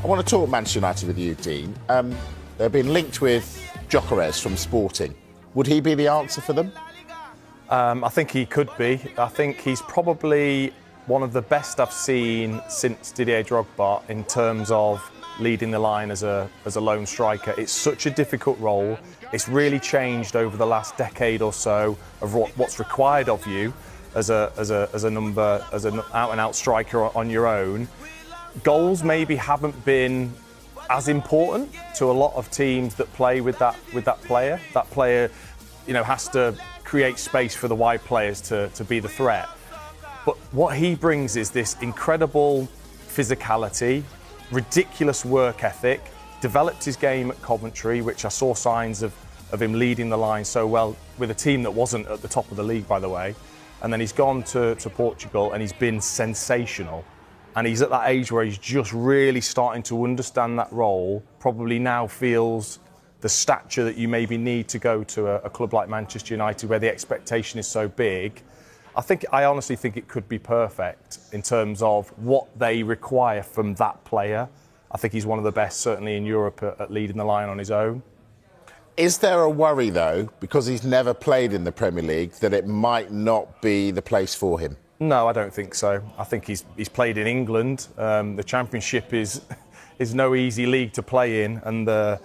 I want to talk Manchester United with you, Dean. They've been linked with Gyökeres from Sporting. Would he be the answer for them? I think he could be. I think he's probably one of the best I've seen since Didier Drogba in terms of leading the line as a lone striker. It's such a difficult role. It's really changed over the last decade or so of what's required of you as an out-and-out striker on your own. Goals maybe haven't been as important to a lot of teams that play with that player. That player, has to create space for the wide players to be the threat. But what he brings is this incredible physicality, ridiculous work ethic, developed his game at Coventry, which I saw signs of him leading the line so well with a team that wasn't at the top of the league, by the way. And then he's gone to Portugal and he's been sensational. And he's at that age where he's just really starting to understand that role, probably now feels the stature that you maybe need to go to a club like Manchester United where the expectation is so big. I honestly think it could be perfect in terms of what they require from that player. I think he's one of the best, certainly in Europe, at leading the line on his own. Is there a worry, though, because he's never played in the Premier League, that it might not be the place for him? No, I don't think so. I think he's played in England. The Championship is no easy league to play in, and the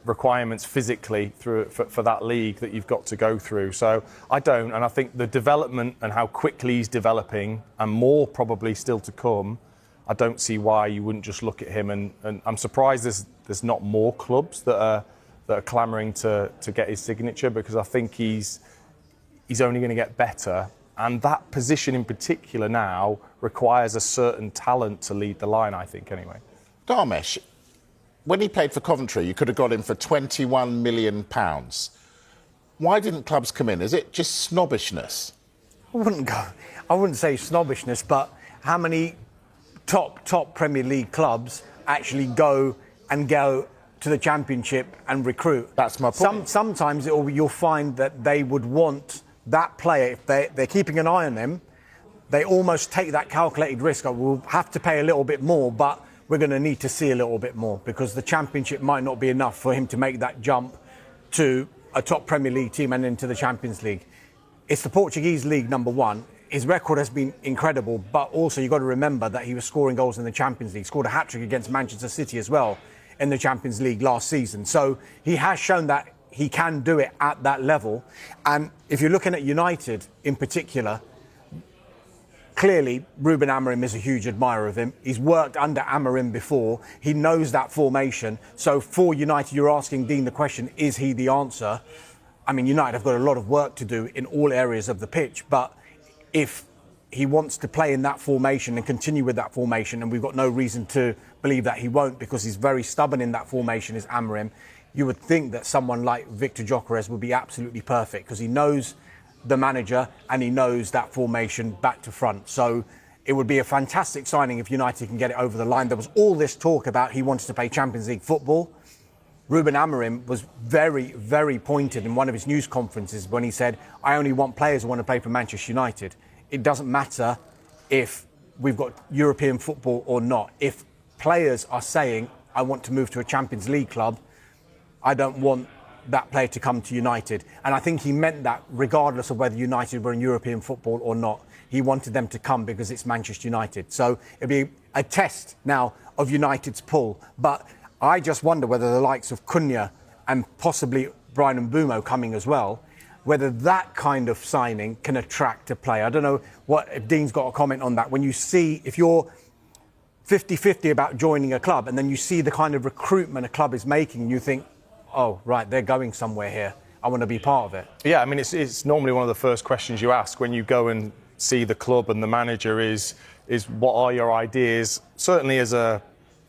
requirements physically for that league that you've got to go through. So I don't, and I think the development and how quickly he's developing, and more probably still to come, I don't see why you wouldn't just look at him. And I'm surprised there's not more clubs that are clamouring to get his signature, because I think he's only going to get better. And that position in particular now requires a certain talent to lead the line, I think, anyway. Dharmesh, when he played for Coventry, you could have got him for £21 million. Why didn't clubs come in? Is it just snobbishness? I wouldn't say snobbishness, but how many top Premier League clubs actually go to the Championship and recruit? That's my point. Sometimes you'll find that they would want that player, if they're keeping an eye on them, they almost take that calculated risk. We'll have to pay a little bit more, but we're going to need to see a little bit more, because the Championship might not be enough for him to make that jump to a top Premier League team and into the Champions League. It's the Portuguese league, number one. His record has been incredible, but also you've got to remember that he was scoring goals in the Champions League, scored a hat-trick against Manchester City as well in the Champions League last season. So he has shown that he can do it at that level. And if you're looking at United in particular, clearly Ruben Amorim is a huge admirer of him. He's worked under Amorim before. He knows that formation. So for United, you're asking Dean the question, is he the answer? I mean, United have got a lot of work to do in all areas of the pitch, but if he wants to play in that formation and continue with that formation, and we've got no reason to believe that he won't, because he's very stubborn in that formation, is Amorim, you would think that someone like Viktor Gyökeres would be absolutely perfect, because he knows the manager and he knows that formation back to front. So it would be a fantastic signing if United can get it over the line. There was all this talk about he wanted to play Champions League football. Ruben Amorim was very, very pointed in one of his news conferences when he said, I only want players who want to play for Manchester United. It doesn't matter if we've got European football or not. If players are saying, I want to move to a Champions League club, I don't want that player to come to United. And I think he meant that regardless of whether United were in European football or not. He wanted them to come because it's Manchester United. So it'll be a test now of United's pull. But I just wonder whether the likes of Cunha and possibly Brian Mbeumo coming as well, whether that kind of signing can attract a player. I don't know if Dean's got a comment on that. When you see, if you're 50-50 about joining a club and then you see the kind of recruitment a club is making, and you think, oh, right, they're going somewhere here. I want to be part of it. Yeah, I mean, it's normally one of the first questions you ask when you go and see the club and the manager is what are your ideas? Certainly as a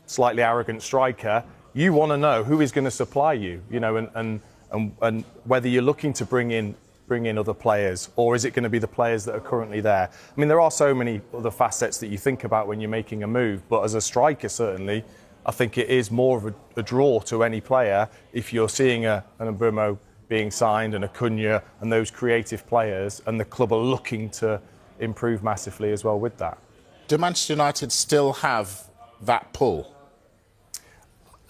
slightly arrogant striker, you want to know who is going to supply you, and whether you're looking to bring in other players, or is it going to be the players that are currently there? I mean, there are so many other facets that you think about when you're making a move, but as a striker, certainly, I think it is more of a draw to any player if you're seeing an Mbeumo being signed and a Cunha and those creative players, and the club are looking to improve massively as well with that. Do Manchester United still have that pull?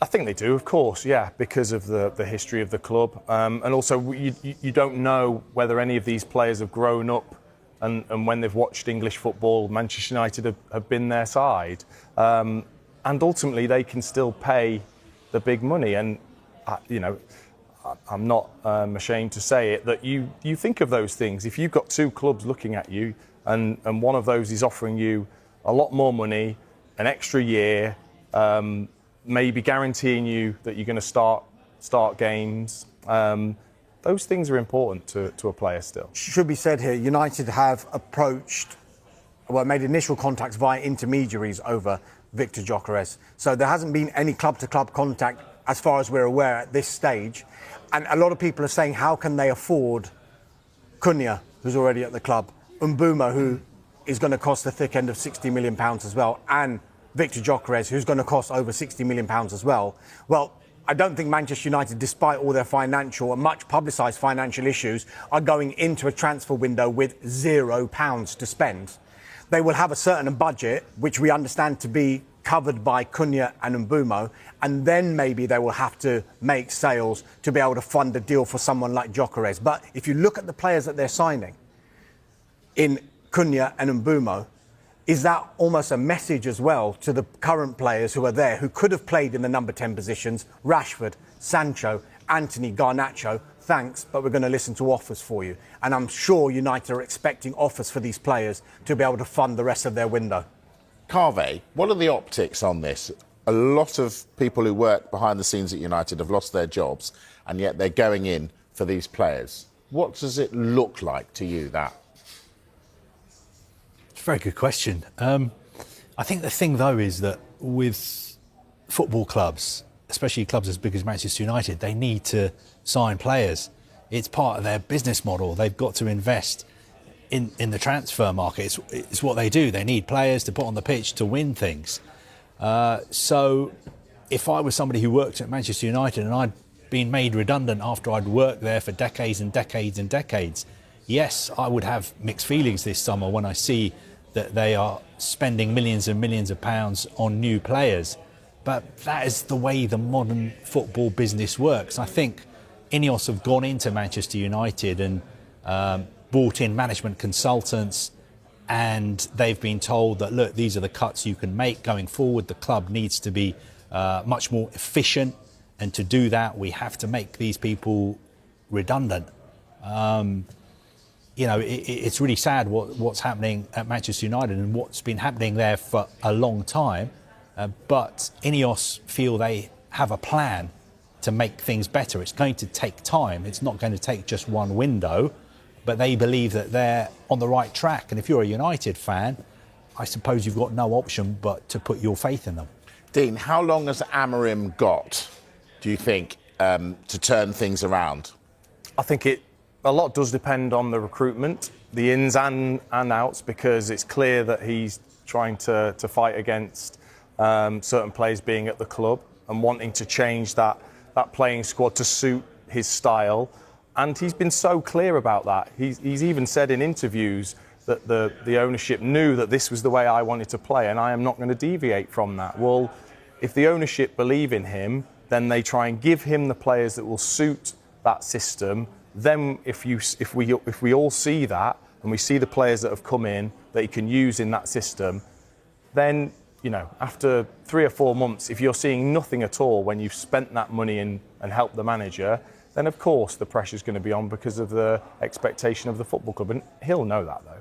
I think they do, of course, yeah, because of the history of the club. And also, you don't know whether any of these players have grown up and when they've watched English football, Manchester United have been their side. And ultimately, they can still pay the big money. And, I'm not ashamed to say it, that you think of those things. If you've got two clubs looking at you and one of those is offering you a lot more money, an extra year, maybe guaranteeing you that you're going to start games, those things are important to a player still. Should be said here, United have made initial contacts via intermediaries over Viktor Gyökeres. So there hasn't been any club-to-club contact as far as we're aware at this stage. And a lot of people are saying, how can they afford Cunha, who's already at the club, Mbeumo, who is going to cost the thick end of £60 million as well, and Viktor Gyökeres, who's going to cost over £60 million as well. Well, I don't think Manchester United, despite all their financial and much publicised financial issues, are going into a transfer window with £0 to spend. They will have a certain budget, which we understand to be covered by Cunha and Mbeumo, and then maybe they will have to make sales to be able to fund a deal for someone like Gyökeres. But if you look at the players that they're signing in Cunha and Mbeumo, is that almost a message as well to the current players who are there, who could have played in the number 10 positions? Rashford, Sancho, Anthony, Garnacho, thanks, but we're going to listen to offers for you. And I'm sure United are expecting offers for these players to be able to fund the rest of their window. Carve, what are the optics on this? A lot of people who work behind the scenes at United have lost their jobs, and yet they're going in for these players. What does it look like to you, that? It's a very good question. I think the thing, though, is that with football clubs, especially clubs as big as Manchester United, they need to sign players. It's part of their business model. They've got to invest in the transfer market. It's what they do. They need players to put on the pitch to win things. So if I was somebody who worked at Manchester United and I'd been made redundant after I'd worked there for decades and decades and decades, yes, I would have mixed feelings this summer when I see that they are spending millions and millions of pounds on new players. But that is the way the modern football business works. I think INEOS have gone into Manchester United and brought in management consultants, and they've been told that, look, these are the cuts you can make going forward. The club needs to be much more efficient, and to do that, we have to make these people redundant. It's really sad what's happening at Manchester United and what's been happening there for a long time. But INEOS feel they have a plan to make things better. It's going to take time. It's not going to take just one window, but they believe that they're on the right track. And if you're a United fan, I suppose you've got no option but to put your faith in them. Dean, how long has Amorim got, do you think, to turn things around? I think a lot does depend on the recruitment, the ins and outs, because it's clear that he's trying to fight against certain players being at the club and wanting to change that playing squad to suit his style. And he's been so clear about that. He's even said in interviews that the ownership knew that this was the way I wanted to play and I am not going to deviate from that. Well, if the ownership believe in him, then they try and give him the players that will suit that system. Then if we all see that and we see the players that have come in that he can use in that system, then, after 3 or 4 months, if you're seeing nothing at all when you've spent that money and helped the manager, then of course the pressure's going to be on because of the expectation of the football club. And he'll know that, though.